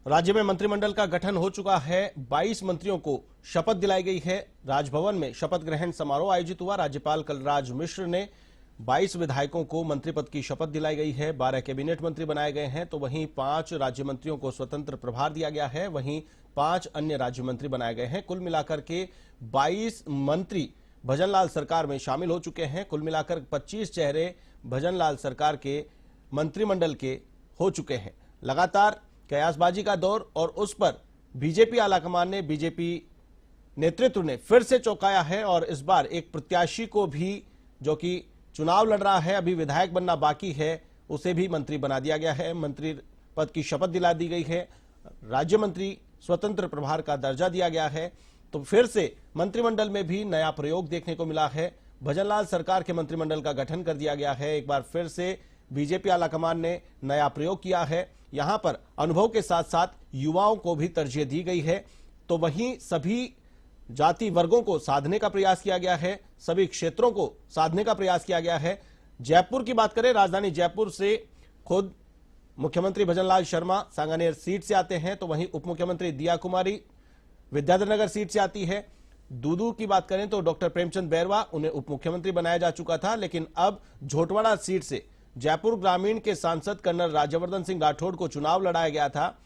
राज्य में मंत्रिमंडल का गठन हो चुका है। 22 मंत्रियों को शपथ दिलाई गई है। राजभवन में शपथ ग्रहण समारोह आयोजित हुआ। राज्यपाल कलराज मिश्र ने 22 विधायकों को मंत्री पद की शपथ दिलाई गई है। 12 कैबिनेट मंत्री बनाए गए हैं, तो वहीं 5 राज्य मंत्रियों को स्वतंत्र प्रभार दिया गया है। वहीं 5 अन्य राज्य मंत्री बनाए गए हैं। कुल मिलाकर के 22 मंत्री भजनलाल सरकार में शामिल हो चुके हैं। कुल मिलाकर 25 चेहरे भजनलाल सरकार के मंत्रिमंडल के हो चुके हैं। लगातार कयासबाजी का दौर और उस पर बीजेपी आलाकमान ने, बीजेपी नेतृत्व ने फिर से चौंकाया है और इस बार एक प्रत्याशी को भी, जो कि चुनाव लड़ रहा है, अभी विधायक बनना बाकी है, उसे भी मंत्री बना दिया गया है। मंत्री पद की शपथ दिला दी गई है। राज्य मंत्री स्वतंत्र प्रभार का दर्जा दिया गया है। तो फिर से मंत्रिमंडल में भी नया प्रयोग देखने को मिला है। भजनलाल सरकार के मंत्रिमंडल का गठन कर दिया गया है। एक बार फिर से बीजेपी आलाकमान ने नया प्रयोग किया है। यहां पर अनुभव के साथ साथ युवाओं को भी तरजीह दी गई है। तो वहीं सभी जाति वर्गों को साधने का प्रयास किया गया है, सभी क्षेत्रों को साधने का प्रयास किया गया है। जयपुर की बात करें, राजधानी जयपुर से खुद मुख्यमंत्री भजनलाल शर्मा सांगानेर सीट से आते हैं, तो वहीं उप मुख्यमंत्री दिया कुमारी विद्याधर नगर सीट से आती है। दूदू की बात करें तो डॉक्टर प्रेमचंद बैरवा, उन्हें उप मुख्यमंत्री बनाया जा चुका था, लेकिन अब झोटवाड़ा सीट से जयपुर ग्रामीण के सांसद कर्नल राज्यवर्धन सिंह राठौड़ को चुनाव लड़ाया गया था।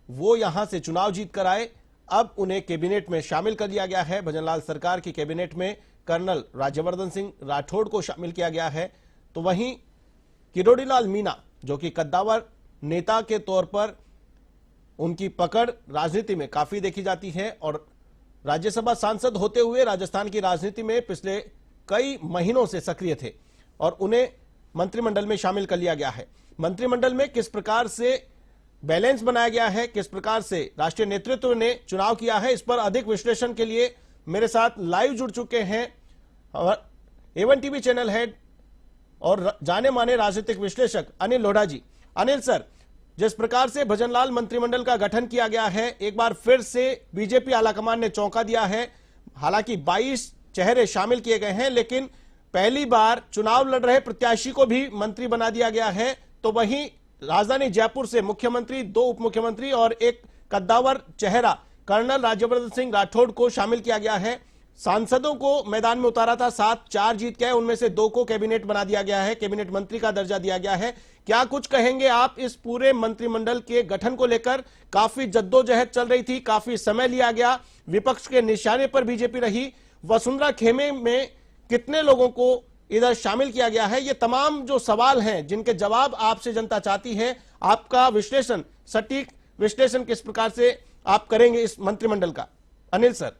वो यहां से चुनाव जीत कर आए। अब उन्हें कैबिनेट में शामिल कर लिया गया है। भजनलाल सरकार की कैबिनेट में कर्नल राज्यवर्धन सिंह राठौड़ को शामिल किया गया है। तो वहीं किरोड़ीलाल मीणा, जो कि कद्दावर नेता के तौर पर उनकी पकड़ राजनीति में काफी देखी जाती है और राज्यसभा सांसद होते हुए राजस्थान की राजनीति में पिछले कई महीनों से सक्रिय थे और उन्हें मंत्रिमंडल में शामिल कर लिया गया है। मंत्रिमंडल में किस प्रकार से बैलेंस बनाया गया है, किस प्रकार से राष्ट्रीय नेतृत्व ने चुनाव किया है, इस पर अधिक विश्लेषण के लिए मेरे साथ लाइव जुड़ चुके हैं A1 टीवी चैनल हेड और जाने माने राजनीतिक विश्लेषक अनिल लोढ़ा जी। अनिल सर, जिस प्रकार से भजनलाल मंत्रिमंडल का गठन किया गया है, एक बार फिर से बीजेपी आलाकमान ने चौंका दिया है। हालांकि 22 चेहरे शामिल किए गए हैं, लेकिन पहली बार चुनाव लड़ रहे प्रत्याशी को भी मंत्री बना दिया गया है। तो वहीं राजधानी जयपुर से मुख्यमंत्री, 2 उप मुख्यमंत्री और एक कद्दावर चेहरा कर्नल राज्यवर्धन सिंह राठौड़ को शामिल किया गया है। सांसदों को मैदान में उतारा था, 7 4 जीत गए, उनमें से 2 को कैबिनेट बना दिया गया है, कैबिनेट मंत्री का दर्जा दिया गया है। क्या कुछ कहेंगे आप इस पूरे मंत्रिमंडल के गठन को लेकर? काफी जद्दोजहद चल रही थी, काफी समय लिया गया, विपक्ष के निशाने पर बीजेपी रही। वसुंधरा खेमे में कितने लोगों को इधर शामिल किया गया है? ये तमाम जो सवाल हैं जिनके जवाब आपसे जनता चाहती है, आपका विश्लेषण, सटीक विश्लेषण किस प्रकार से आप करेंगे इस मंत्रिमंडल का? अनिल सर।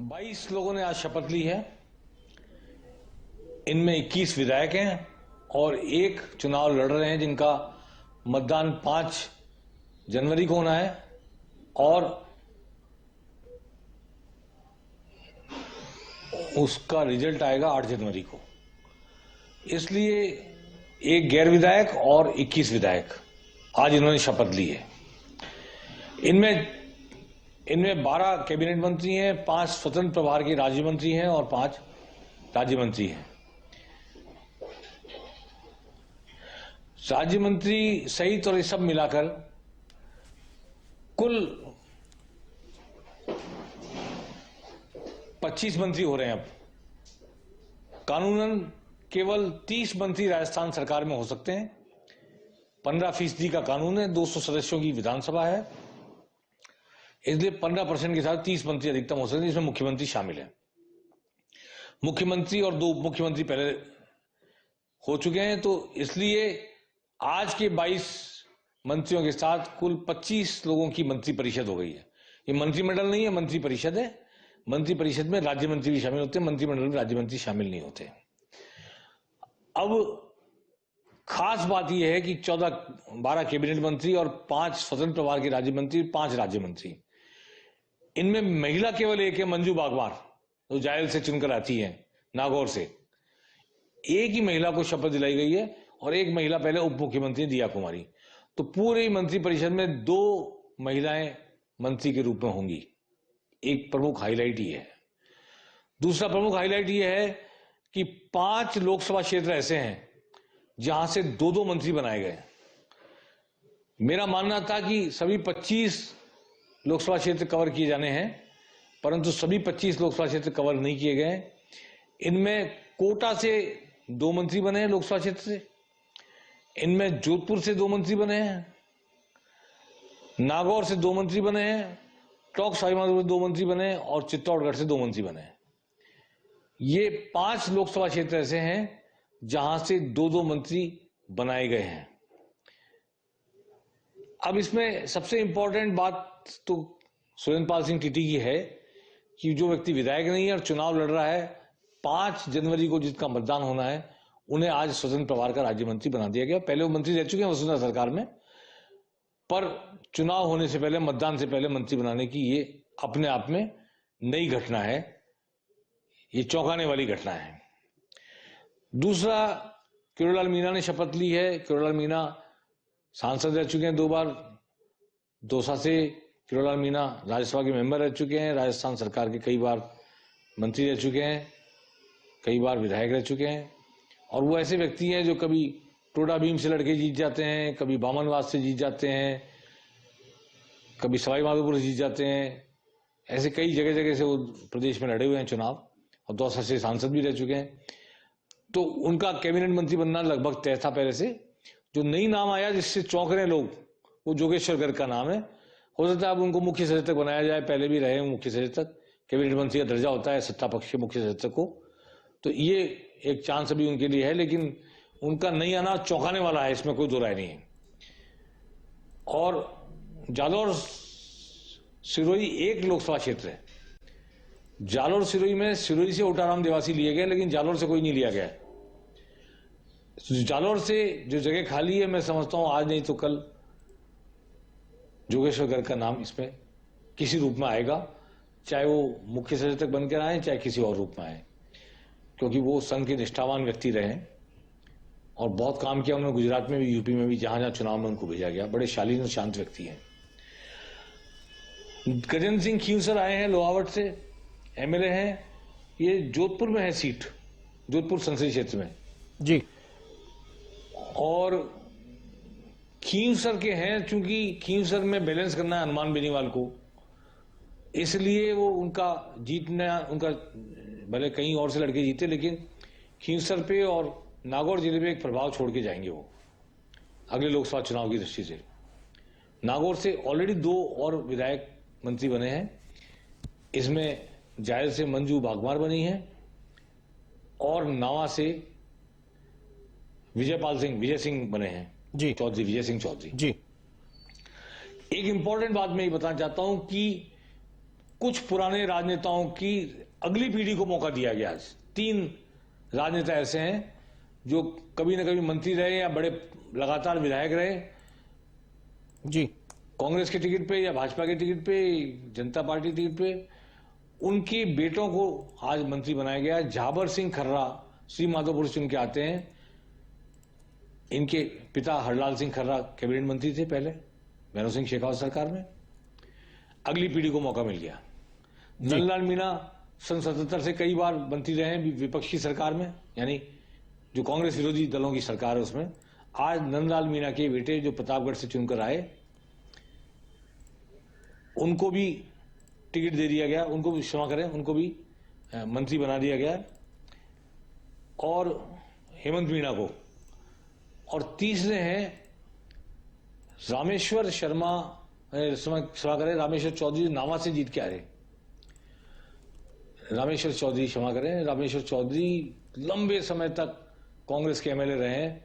बाईस लोगों ने आज शपथ ली है। इनमें 21 विधायक हैं और 1 चुनाव लड़ रहे हैं, जिनका मतदान 5 जनवरी को होना है और उसका रिजल्ट आएगा 8 जनवरी को। इसलिए 1 गैर विधायक और 21 विधायक आज इन्होंने शपथ ली है। इनमें 12 कैबिनेट मंत्री हैं, 5 स्वतंत्र प्रभार के राज्य मंत्री हैं और 5 राज्य मंत्री हैं। राज्य मंत्री सहित और ये सब मिलाकर कुल 25 मंत्री हो रहे हैं। अब कानूनन केवल 30 मंत्री राजस्थान सरकार में हो सकते हैं। 15% का कानून है, 200 सदस्यों की विधानसभा है, इसलिए 15% के साथ 30 मंत्री अधिकतम हो सकते हैं, जिसमें मुख्यमंत्री शामिल है। मुख्यमंत्री और 2 उप मुख्यमंत्री पहले हो चुके हैं, तो इसलिए आज के 22 मंत्रियों के साथ कुल 25 लोगों की मंत्री परिषद हो गई है। ये मंत्रिमंडल नहीं है, मंत्री परिषद है। मंत्री परिषद में राज्य मंत्री भी शामिल होते हैं, मंत्रिमंडल में राज्य मंत्री शामिल नहीं होते। अब खास बात यह है कि 12 कैबिनेट मंत्री और 5 स्वतंत्र प्रभार के राज्य मंत्री, 5 राज्य मंत्री, इनमें महिला केवल 1 है, मंजू बागवार, जो जायल से चुनकर आती है, नागौर से। 1 ही महिला को शपथ दिलाई गई है और 1 महिला पहले उप मुख्यमंत्री दिया कुमारी। तो पूरे मंत्री परिषद में 2 महिलाएं मंत्री के रूप में होंगी। एक प्रमुख हाईलाइट ये है। दूसरा प्रमुख हाईलाइट ये है कि 5 लोकसभा क्षेत्र ऐसे हैं जहां से 2-2 मंत्री बनाए गए। मेरा मानना था कि सभी 25 लोकसभा क्षेत्र कवर किए जाने हैं, परंतु सभी 25 लोकसभा क्षेत्र कवर नहीं किए गए। इनमें कोटा से 2 मंत्री बने हैं लोकसभा क्षेत्र से, इनमें जोधपुर से 2 मंत्री बने हैं, नागौर से 2 मंत्री बने हैं, टोंक सवाईमाधोपुर से 2 मंत्री बने हैं और चित्तौड़गढ़ से 2 मंत्री बने हैं। ये 5 लोकसभा क्षेत्र ऐसे हैं जहां से 2-2 मंत्री बनाए गए हैं। अब इसमें सबसे इंपॉर्टेंट बात तो सुरेंद्रपाल सिंह टीटी की है कि जो व्यक्ति विधायक नहीं है और चुनाव लड़ रहा है, 5 जनवरी को जिसका मतदान होना है, उन्हें आज स्वतंत्र प्रभार का राज्य मंत्री बना दिया गया। पहले वो मंत्री रह चुके हैं वसुंधरा सरकार में, पर चुनाव होने से पहले, मतदान से पहले मंत्री बनाने की ये अपने आप में नई घटना है, ये चौंकाने वाली घटना है। दूसरा, किरोड़ीलाल मीणा ने शपथ ली है। किरोड़ीलाल मीणा सांसद रह चुके हैं 2 बार। दौसा से किरोड़ीलाल मीणा राज्यसभा के मेंबर रह चुके हैं, राजस्थान सरकार के कई बार मंत्री रह चुके हैं, कई बार विधायक रह चुके हैं। और वो ऐसे व्यक्ति हैं जो कभी टोडा भीम से लड़के जीत जाते हैं, कभी बामनवास से जीत जाते हैं, कभी सवाईमाधोपुर से जीत जाते हैं। ऐसे कई जगह जगह से वो प्रदेश में लड़े हुए हैं चुनाव, और दौसा से सांसद भी रह चुके हैं। तो उनका कैबिनेट मंत्री बनना लगभग तय था पहले से। जो नई नाम आया जिससे चौंक रहे लोग, वो जोगेश्वर गर्ग का नाम है। हो सकता है अब उनको मुख्य सचेतक बनाया जाए, पहले भी रहे मुख्य सचेतक, कैबिनेट मंत्री का दर्जा होता है सत्ता पक्ष के मुख्य सचेतक को, तो ये एक चांस अभी उनके लिए है। लेकिन उनका नहीं आना चौंकाने वाला है, इसमें कोई दो राय नहीं है। और जालौर सिरोही एक लोकसभा क्षेत्र है। जालौर सिरोही में सिरोही से ओटाराम देवासी लिए गए, लेकिन जालौर से कोई नहीं लिया गया। जालौर से जो जगह खाली है, मैं समझता हूं आज नहीं तो कल जोगेश्वर गर्ग का नाम इसमें किसी रूप में आएगा, चाहे वो मुख्य सचेतक बनकर आए, चाहे किसी और रूप में आए, क्योंकि वो संघ के निष्ठावान व्यक्ति रहे और बहुत काम किया उन्होंने। गुजरात में भी, यूपी में भी, जहां जहां चुनाव में उनको भेजा गया। बड़े शालीन और शांत व्यक्ति हैं। गजेंद्र सिंह खींवसर आए हैं लोहावट से, एमएलए हैं। ये जोधपुर में है सीट, जोधपुर संसदीय क्षेत्र में जी। और खींवसर के हैं, चूंकि खींवसर में बैलेंस करना है हनुमान बेनीवाल को, इसलिए वो उनका जीतना, उनका भले कहीं और से लड़के जीते, लेकिन खींवसर पे और नागौर जिले में एक प्रभाव छोड़ के जाएंगे वो अगले लोकसभा चुनाव की दृष्टि से। नागौर से ऑलरेडी 2 और विधायक मंत्री बने हैं। इसमें जायल से मंजू बागमार बनी है और नावा से विजय सिंह बने हैं जी, चौधरी, विजय सिंह चौधरी जी। एक इंपॉर्टेंट बात मैं ये बताना चाहता हूं कि कुछ पुराने राजनेताओं की अगली पीढ़ी को मौका दिया गया। आज 3 राजनेता ऐसे हैं जो कभी न कभी मंत्री रहे या बड़े लगातार विधायक रहे, जी। कांग्रेस के टिकट पे या भाजपा के टिकट पे, जनता पार्टी टिकट पे। उनके बेटों को आज मंत्री बनाया गया। झाबर सिंह खर्रा श्री माधोपुर से उनके आते हैं। इनके पिता हरलाल सिंह खर्रा कैबिनेट मंत्री थे पहले भैरव सिंह शेखावत सरकार में। अगली पीढ़ी को मौका मिल गया। नंदलाल मीणा सन 77 से कई बार मंत्री रहे हैं विपक्षी सरकार में, यानी जो कांग्रेस विरोधी दलों की सरकार है उसमें। आज नंदलाल मीणा के बेटे जो प्रतापगढ़ से चुनकर आए, उनको भी टिकट दे दिया गया, उनको भी क्षमा करें, उनको भी मंत्री बना दिया गया। और हेमंत मीणा को। और तीसरे हैं रामेश्वर शर्मा, क्षमा करें, रामेश्वर चौधरी नावा से जीत के आए। रामेश्वर चौधरी, क्षमा करें, रामेश्वर चौधरी लंबे समय तक कांग्रेस के एमएलए रहे हैं।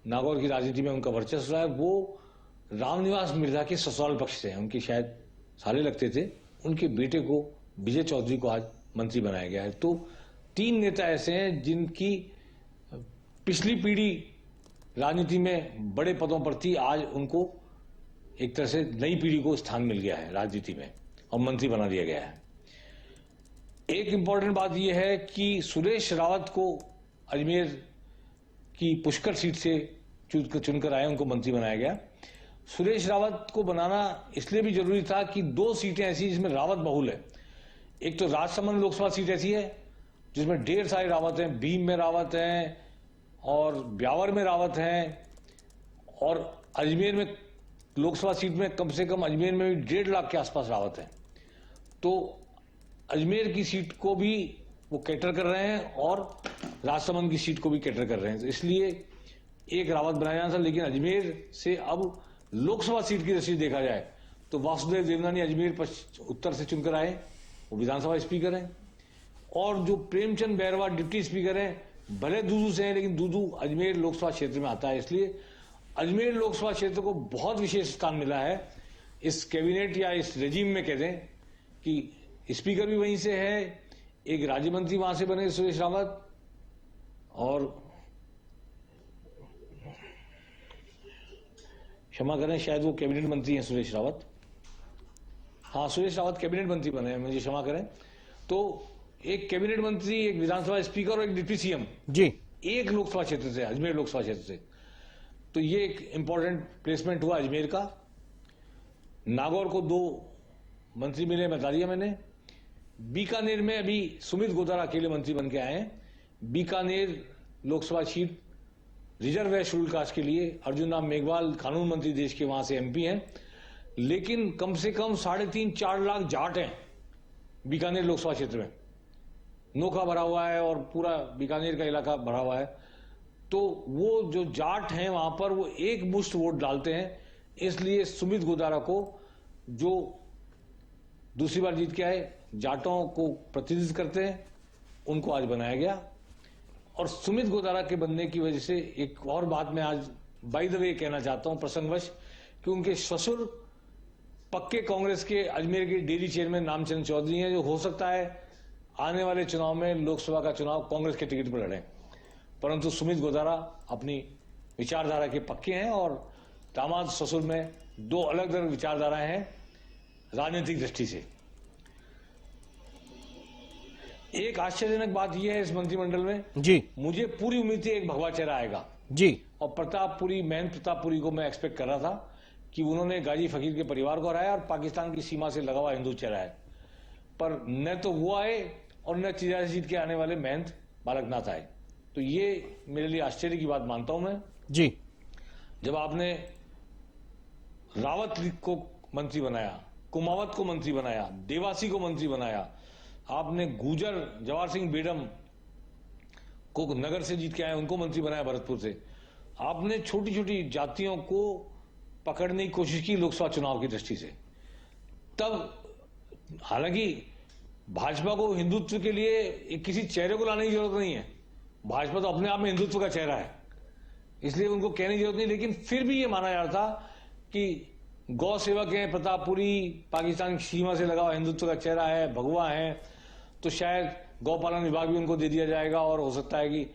नागौर की राजनीति में उनका वर्चस्व रहा है। वो रामनिवास मिर्जा के ससुराल पक्ष से हैं, उनके शायद सारे लगते थे। उनके बेटे को, विजय चौधरी को आज मंत्री बनाया गया है। तो 3 नेता ऐसे हैं जिनकी पिछली पीढ़ी राजनीति में बड़े पदों पर थी, आज उनको एक तरह से नई पीढ़ी को स्थान मिल गया है राजनीति में और मंत्री बना दिया गया है। एक इंपॉर्टेंट बात यह है कि सुरेश रावत को अजमेर की पुष्कर सीट से चुनकर आए, उनको मंत्री बनाया गया। सुरेश रावत को बनाना इसलिए भी जरूरी था कि 2 सीटें ऐसी जिसमें रावत बहुल है। एक तो राजसमंद लोकसभा सीट ऐसी है जिसमें ढेर सारे रावत हैं, भीम में रावत हैं और ब्यावर में रावत हैं, और अजमेर में लोकसभा सीट में कम से कम अजमेर में भी 1.5 लाख के आसपास रावत हैं। तो अजमेर की सीट को भी वो कैटर कर रहे हैं और राजसमंद की सीट को भी कैटर कर रहे हैं। तो इसलिए एक रावत बनाया जाना था, लेकिन अजमेर से अब लोकसभा सीट की दृष्टि देखा जाए तो वासुदेव देवनानी अजमेर उत्तर से चुनकर आए, वो विधानसभा स्पीकर हैं। और जो प्रेमचंद बैरवा डिप्टी स्पीकर हैं, भले दूदू से हैं लेकिन दूदू अजमेर लोकसभा क्षेत्र में आता है, इसलिए अजमेर लोकसभा क्षेत्र को बहुत विशेष स्थान मिला है इस कैबिनेट या इस रेजिम में। कह दें कि स्पीकर भी वहीं से है, एक राज्य मंत्री वहां से बने सुरेश रावत, और क्षमा करें शायद वो कैबिनेट मंत्री हैं सुरेश रावत, हाँ सुरेश रावत कैबिनेट मंत्री बने हैं, मुझे क्षमा करें। तो एक कैबिनेट मंत्री, एक विधानसभा स्पीकर और एक डिप्टी सीएम जी एक लोकसभा क्षेत्र से, अजमेर लोकसभा क्षेत्र से। तो ये एक इंपॉर्टेंट प्लेसमेंट हुआ अजमेर का। नागौर को 2 मंत्री मिले, बता दिया मैंने। बीकानेर में अभी सुमित गोदारा अकेले मंत्री बन के आए हैं। बीकानेर लोकसभा सीट रिजर्व है शेड्यूल कास्ट के लिए। अर्जुन राम मेघवाल कानून मंत्री देश के वहां से एमपी हैं, लेकिन कम से कम 3.5-4 लाख जाट हैं बीकानेर लोकसभा क्षेत्र में। नोखा भरा हुआ है और पूरा बीकानेर का इलाका भरा हुआ है। तो वो जो जाट हैं वहां पर वो एक मुश्त वोट डालते हैं, इसलिए सुमित गोदारा को, जो दूसरी बार जीत के आए, जाटों को प्रतिनिधित्व करते हैं, उनको आज बनाया गया। और सुमित गोदारा के बनने की वजह से एक और बात मैं आज बाय द वे कहना चाहता हूं प्रसंगवश, कि उनके ससुर पक्के कांग्रेस के अजमेर के डेली चेयरमैन नामचंद चौधरी हैं, जो हो सकता है आने वाले चुनाव में लोकसभा का चुनाव कांग्रेस के टिकट पर लड़ें। परंतु सुमित गोदारा अपनी विचारधारा के पक्के हैं और दामाद ससुर में 2 अलग अलग विचारधाराएं हैं राजनीतिक दृष्टि से। एक आश्चर्यजनक बात यह है इस मंत्रिमंडल में जी, मुझे पूरी उम्मीद थी एक भगवा चेहरा आएगा जी, और प्रतापपुरी, महेंद्र प्रतापपुरी को मैं एक्सपेक्ट कर रहा था कि उन्होंने गाजी फकीर के परिवार को हराया और पाकिस्तान की सीमा से लगा हुआ हिंदू चेहरा है। पर न तो वो आए और न चिराज जीत के आने वाले महेंद्र बालकनाथ आए। तो ये मेरे लिए आश्चर्य की बात मानता हूं मैं। जी, जब आपने रावत को मंत्री बनाया, कुमावत को मंत्री बनाया, देवासी को मंत्री बनाया, आपने गुजर जवाहर सिंह बेडम को नगर से जीत के आए उनको मंत्री बनाया भरतपुर से, आपने छोटी छोटी जातियों को पकड़ने की कोशिश की लोकसभा चुनाव की दृष्टि से। तब हालांकि भाजपा को हिंदुत्व के लिए किसी चेहरे को लाने की जरूरत नहीं है, भाजपा तो अपने आप में हिंदुत्व का चेहरा है, इसलिए उनको कहने की जरूरत नहीं। लेकिन फिर भी ये माना जा रहा था कि गौ सेवक हैं, प्रतापपुरी पाकिस्तान की सीमा से लगा हुआ हिंदुत्व का चेहरा है, भगवा है, तो शायद गौपालन विभाग भी उनको दे दिया जाएगा और हो सकता है कि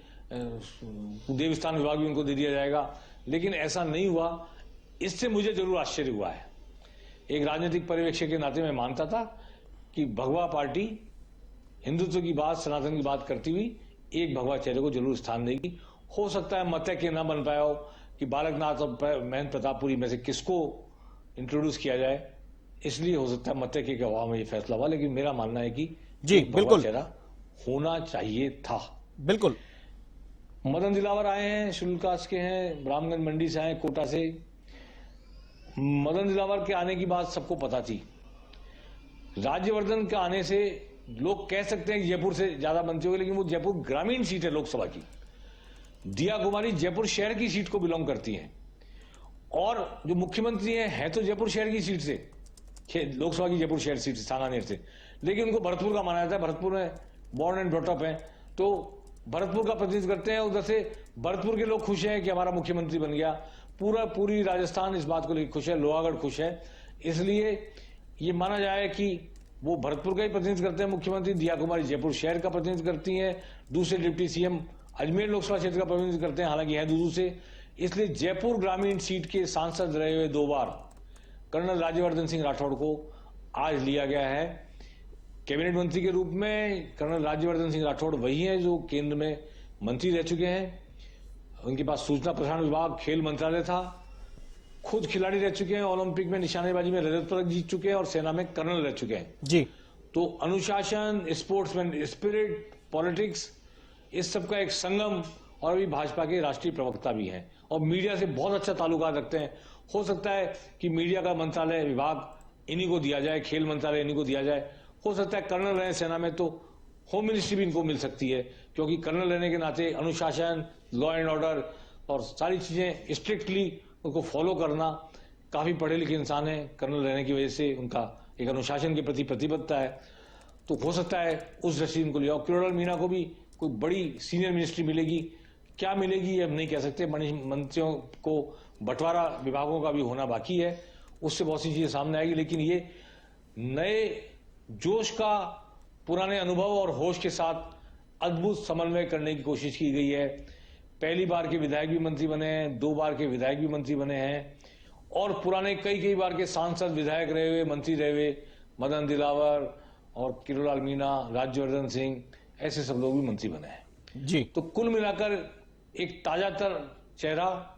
देवस्थान विभाग भी उनको दे दिया जाएगा। लेकिन ऐसा नहीं हुआ, इससे मुझे जरूर आश्चर्य हुआ है। एक राजनीतिक पर्यवेक्षक के नाते मैं मानता था कि भगवा पार्टी हिंदुत्व की बात, सनातन की बात करती हुई एक भगवा चेहरे को जरूर स्थान देगी। हो सकता है मत के ना बन पाया हो कि बालकनाथ और महेंद्र प्रतापपुरी में से किसको इंट्रोड्यूस किया जाए, इसलिए हो सकता है मत के गवाह में ये फैसला हुआ। लेकिन मेरा मानना है कि जी, बिल्कुल चेहरा होना चाहिए था। बिल्कुल। मदन दिलावर आए हैं, शेड्यूल कास्ट के हैं, रामगंज मंडी से आए, कोटा से। मदन दिलावर के आने की बात सबको पता थी। राज्यवर्धन के आने से लोग कह सकते हैं कि जयपुर से ज्यादा मंत्री होगी, लेकिन वो जयपुर ग्रामीण सीट है लोकसभा की। दिया कुमारी जयपुर शहर की सीट को बिलोंग करती हैं और जो मुख्यमंत्री हैं तो जयपुर शहर की सीट से, लोकसभा की जयपुर शहर सीट से, सांगानेर से, लेकिन उनको भरतपुर का माना जाता है। भरतपुर में बॉर्न एंड ब्रॉट अप है, तो भरतपुर का प्रतिनिधित्व करते हैं। उधर से भरतपुर के लोग खुश हैं कि हमारा मुख्यमंत्री बन गया। पूरी राजस्थान इस बात को लेकर खुश है, लोहागढ़ खुश है। इसलिए ये माना जाए कि वो भरतपुर का ही प्रतिनिधित्व करते हैं मुख्यमंत्री। दिया कुमारी जयपुर शहर का प्रतिनिधित्व करती हैं। दूसरे डिप्टी सीएम अजमेर लोकसभा क्षेत्र का प्रतिनिधित्व करते हैं, हालांकि है दूदू से। इसलिए जयपुर ग्रामीण सीट के सांसद रहे हुए 2 बार कर्नल राज्यवर्धन सिंह राठौड़ को आज लिया गया है कैबिनेट मंत्री के रूप में। कर्नल राज्यवर्धन सिंह राठौड़ वही हैं जो केंद्र में मंत्री रह चुके हैं। उनके पास सूचना प्रसारण विभाग, खेल मंत्रालय था, खुद खिलाड़ी रह चुके हैं, ओलंपिक में निशानेबाजी में रजत पदक जीत चुके हैं और सेना में कर्नल रह चुके हैं। जी, तो अनुशासन, स्पोर्ट्समैन स्पिरिट, पॉलिटिक्स, इस सब का एक संगम, और अभी भाजपा के राष्ट्रीय प्रवक्ता भी हैं और मीडिया से बहुत अच्छा ताल्लुकात रखते हैं। हो सकता है कि मीडिया का मंत्रालय विभाग इन्हीं को दिया जाए, खेल मंत्रालय इन्हीं को दिया जाए। हो सकता है कर्नल रहे सेना में तो होम मिनिस्ट्री भी इनको मिल सकती है, क्योंकि कर्नल रहने के नाते अनुशासन, लॉ एंड ऑर्डर और सारी चीजें स्ट्रिक्टली उनको फॉलो करना, काफी पढ़े लिखे इंसान है, कर्नल रहने की वजह से उनका एक अनुशासन के प्रति प्रतिबद्धता है। तो हो सकता है उस दृष्टि इनको लिया। किरोड़लाल मीणा को भी कोई बड़ी सीनियर मिनिस्ट्री मिलेगी, क्या मिलेगी ये हम नहीं कह सकते। मंत्रियों को बंटवारा विभागों का भी होना बाकी है, उससे बहुत सी चीजें सामने आएगी। लेकिन ये नए जोश का, पुराने अनुभव और होश के साथ अद्भुत समन्वय करने की कोशिश की गई है। पहली बार के विधायक भी मंत्री बने हैं, 2 बार के विधायक भी मंत्री बने हैं, और पुराने कई बार के सांसद, विधायक रहे हुए, मंत्री रहे हुए, मदन दिलावर और किरोड़लाल मीणा, राज्यवर्धन सिंह, ऐसे सब लोग भी मंत्री बने हैं जी। तो कुल मिलाकर एक ताजातर चेहरा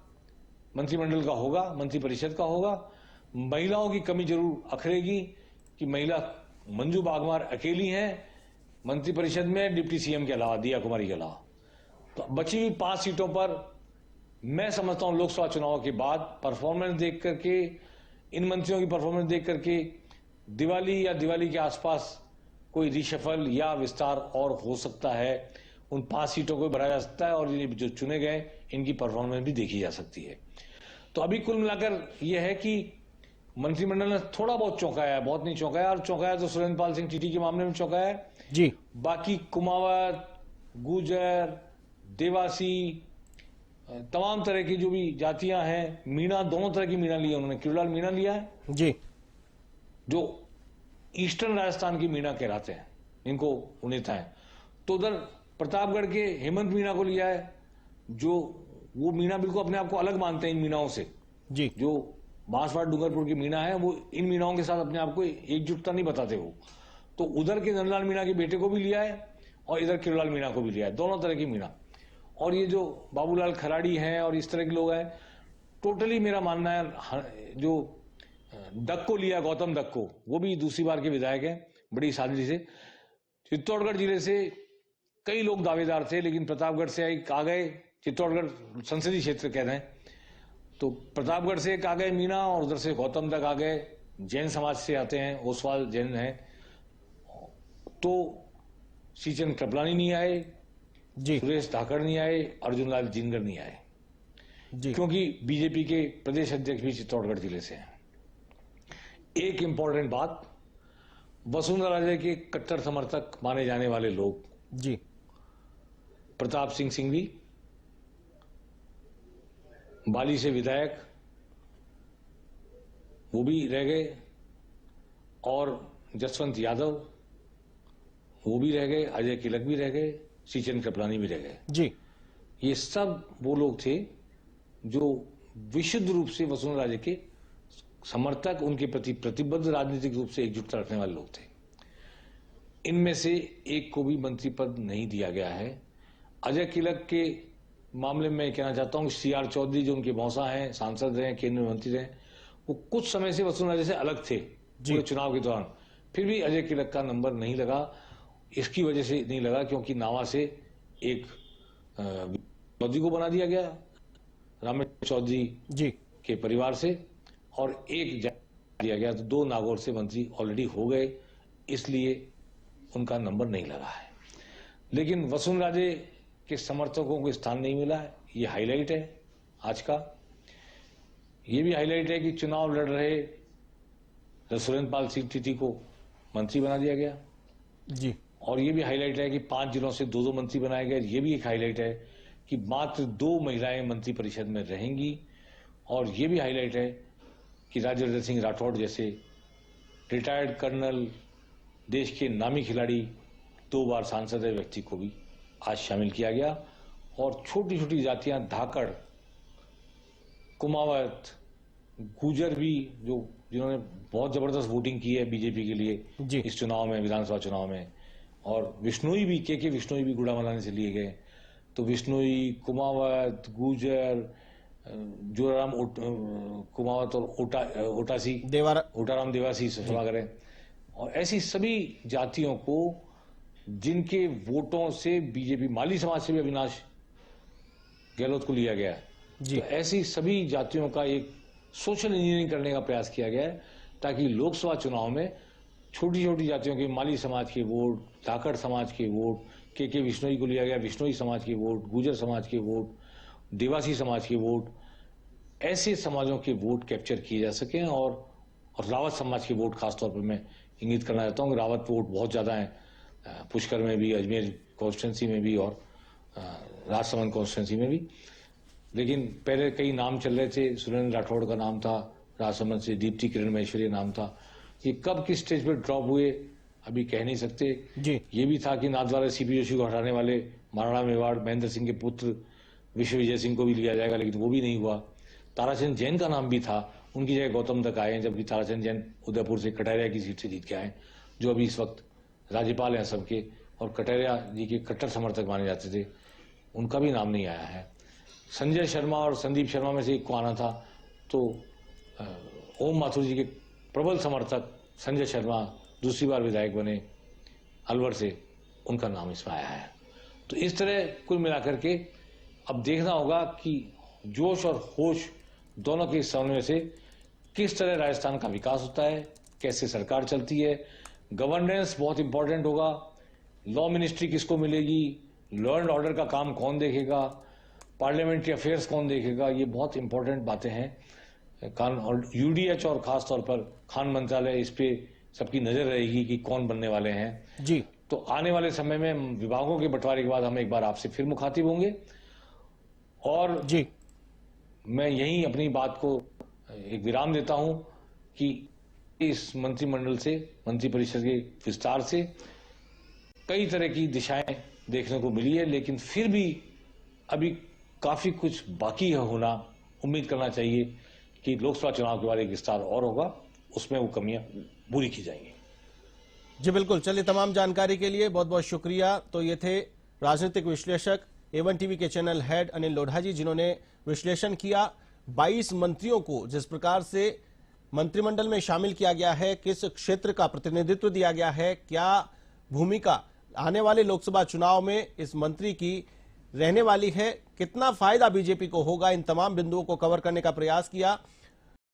मंत्रिमंडल का होगा, मंत्रिपरिषद का होगा। महिलाओं की कमी जरूर अखरेगी कि महिला मंजू बागमार अकेली हैं मंत्रिपरिषद में, डिप्टी सीएम के अलावा, दिया कुमारी के अलावा। तो बची हुई 5 सीटों पर मैं समझता हूं लोकसभा चुनाव के बाद परफॉर्मेंस देख करके, इन मंत्रियों की परफॉर्मेंस देख करके दिवाली या दिवाली के आसपास कोई रिशफल या विस्तार और हो सकता है। उन 5 सीटों को भरा जा सकता है और ये जो चुने गए इनकी परफॉर्मेंस भी देखी जा सकती है। तो अभी कुल मिलाकर यह है कि मंत्रिमंडल ने थोड़ा बहुत चौंकाया है, बहुत नहीं चौंकाया, और चौंकाया तो सुरेंद्र पाल सिंह टीटी के मामले में चौंकाया है जी। बाकी कुमावत, गुर्जर, देवासी, तमाम तरह की जो भी जातियां हैं, मीणा, दोनों तरह की मीणा लिया उन्होंने। किरोड़लाल मीणा लिया है जी। जो ईस्टर्न राजस्थान की मीणा कहलाते हैं, इनको नेता है। तो उधर प्रतापगढ़ के हेमंत मीणा को लिया है, जो वो मीणा बिल्कुल अपने आप को अलग मानते हैं इन मीणाओं से। जी। जो बांसवाड़ा डूंगरपुर की मीणा है, वो इन मीणाओं के साथ अपने आप को एकजुटता नहीं बताते वो। तो उधर के नंदलाल मीणा के बेटे को भी लिया है और इधर किरोड़लाल मीणा को भी लिया है, दोनों तरह की मीणा। और ये जो बाबूलाल खराड़ी हैं और इस तरह के लोग हैं, टोटली मेरा मानना है जो दक्को को लिया, गौतम दक्को को, वो भी दूसरी बार के विधायक हैं, बड़ी सादगी से। चित्तौड़गढ़ जिले से कई लोग दावेदार थे, लेकिन प्रतापगढ़ से एक आ गए, चित्तौड़गढ़ संसदीय क्षेत्र कह रहे हैं, तो प्रतापगढ़ से एक आ गए मीणा और उधर से गौतम तक आ गए। जैन समाज से आते हैं, ओसवाल जैन हैं। तो श्रीचंद कृपलानी नहीं आए जी। सुरेश धाकड़ नहीं आए, अर्जुन लाल जिनगर नहीं आए जी। क्योंकि बीजेपी के प्रदेश अध्यक्ष भी चित्तौड़गढ़ जिले से हैं। एक इंपॉर्टेंट बात, वसुंधरा राजे के कट्टर समर्थक माने जाने वाले लोग, जी। प्रताप सिंह सिंघवी, बाली से विधायक, वो भी रह गए, और जसवंत यादव वो भी रह गए, अजय किलक भी रह गए, श्रीचंद कृपलानी भी रह गए। जी। ये सब वो लोग थे जो विशुद्ध रूप से वसुंधरा राजे के समर्थक, उनके प्रति प्रतिबद्ध, राजनीतिक रूप से एकजुटता रखने वाले लोग थे। इनमें से एक को भी मंत्री पद नहीं दिया गया है। अजय किलक के मामले में कहना चाहता हूं, सीआर चौधरी जो उनके मौसा हैं, सांसद रहे, केंद्रीय मंत्री रहे, वो कुछ समय से वसुंधरा राजे से अलग थे पूरे चुनाव के दौरान। फिर भी अजय किलक का नंबर नहीं लगा। इसकी वजह से नहीं लगा क्योंकि नावा से एक चौधरी को बना दिया गया, रामेश्वर चौधरी जी। के परिवार से, और एक दिया गया, तो 2 नागौर से मंत्री ऑलरेडी हो गए, इसलिए उनका नंबर नहीं लगा है। लेकिन वसुंधरा राजे के समर्थकों को स्थान नहीं मिला है, ये हाईलाइट है आज का। ये भी हाईलाइट है कि चुनाव लड़ रहे सुरेंद्र पाल सिंह टीटी को मंत्री बना दिया गया जी। और ये भी हाईलाइट है कि 5 जिलों से 2-2 मंत्री बनाए गए। ये भी एक हाईलाइट है कि मात्र 2 महिलाएं मंत्री परिषद में रहेंगी, और ये भी हाईलाइट है कि राज्यवर्धन सिंह राठौड़ जैसे रिटायर्ड कर्नल, देश के नामी खिलाड़ी, 2 बार सांसद है व्यक्ति को भी आज शामिल किया गया। और छोटी छोटी जातियां, धाकड़, कुमावत, गुर्जर भी, जो जिन्होंने बहुत जबरदस्त वोटिंग की है बीजेपी के लिए इस चुनाव में, विधानसभा चुनाव में, और विश्नोई भी, के विश्नोई भी गुड़ा मलाने से लिए गए। तो विश्नोई, कुमावत, गुर्जर, जोराराम कुमावत और ओटाराम देवासी से क्षमा करें, और ऐसी सभी जातियों को जिनके वोटों से बीजेपी, माली समाज से भी अविनाश गहलोत को लिया गया है। जी। तो ऐसी सभी जातियों का एक सोशल इंजीनियरिंग करने का प्रयास किया गया है ताकि लोकसभा चुनाव में छोटी छोटी जातियों के, माली समाज के वोट, धाकड़ समाज के वोट, के विश्नोई को लिया गया, विश्नोई समाज के वोट, गुर्जर समाज के वोट, देवासी समाज के वोट, ऐसे समाजों के वोट कैप्चर किए जा सकें। और रावत समाज के वोट खासतौर पर मैं इंगित करना चाहता हूँ कि रावत वोट बहुत ज्यादा है पुष्कर में भी, अजमेर कॉन्स्टिट्यूंसी में भी और राजसमंद कॉन्स्टिट्यूंसी में भी। लेकिन पहले कई नाम चल रहे थे, सुरेंद्र राठौड़ का नाम था राजसमंद से, दीप्ति किरण महेश्वरी नाम था। ये कब किस स्टेज पर ड्रॉप हुए अभी कह नहीं सकते जी। ये भी था कि नाथद्वारा सीपी जोशी को हटाने वाले महाराणा मेवाड़ महेंद्र सिंह के पुत्र विश्व विजय सिंह को भी लिया जाएगा, लेकिन वो भी नहीं हुआ। ताराचंद जैन का नाम भी था, उनकी जगह गौतम तक आए हैं, जबकि ताराचंद जैन उदयपुर से कटारिया की सीट से जीत के आए, जो अभी इस वक्त राज्यपाल हैं सबके और कटारिया जी के कट्टर समर्थक माने जाते थे, उनका भी नाम नहीं आया है। संजय शर्मा और संदीप शर्मा में से एक को आना था, तो ओम माथुर जी के प्रबल समर्थक संजय शर्मा दूसरी बार विधायक बने अलवर से, उनका नाम इसमें आया है। तो इस तरह कुल मिलाकर के अब देखना होगा कि जोश और होश दोनों के समन्वय से किस तरह राजस्थान का विकास होता है, कैसे सरकार चलती है। गवर्नेंस बहुत इंपॉर्टेंट होगा, लॉ मिनिस्ट्री किसको मिलेगी, लॉ एंड ऑर्डर का काम कौन देखेगा, पार्लियामेंट्री अफेयर्स कौन देखेगा, ये बहुत इंपॉर्टेंट बातें हैं। और यूडीएच और खास तौर पर खान मंत्रालय, इस पे सबकी नजर रहेगी कि कौन बनने वाले हैं। जी। तो आने वाले समय में विभागों के बंटवारे के बाद हम एक बार आपसे फिर मुखातिब होंगे और जी। मैं यहीं अपनी बात को एक विराम देता हूं कि इस मंत्रिमंडल से, मंत्रिपरिषद के विस्तार से कई तरह की दिशाएं देखने को मिली है, लेकिन फिर भी अभी काफी कुछ बाकी है होना। उम्मीद करना चाहिए कि लोकसभा चुनाव के बाद एक विस्तार और होगा, उसमें वो कमियां पूरी की जाएंगी। जी बिल्कुल, चलिए तमाम जानकारी के लिए बहुत बहुत शुक्रिया। तो ये थे राजनीतिक विश्लेषक A1 टीवी के चैनल हेड अनिल लोढ़ा जी, जिन्होंने विश्लेषण किया 22 मंत्रियों को जिस प्रकार से मंत्रिमंडल में शामिल किया गया है, किस क्षेत्र का प्रतिनिधित्व दिया गया है, क्या भूमिका आने वाले लोकसभा चुनाव में इस मंत्री की रहने वाली है, कितना फायदा बीजेपी को होगा, इन तमाम बिंदुओं को कवर करने का प्रयास किया।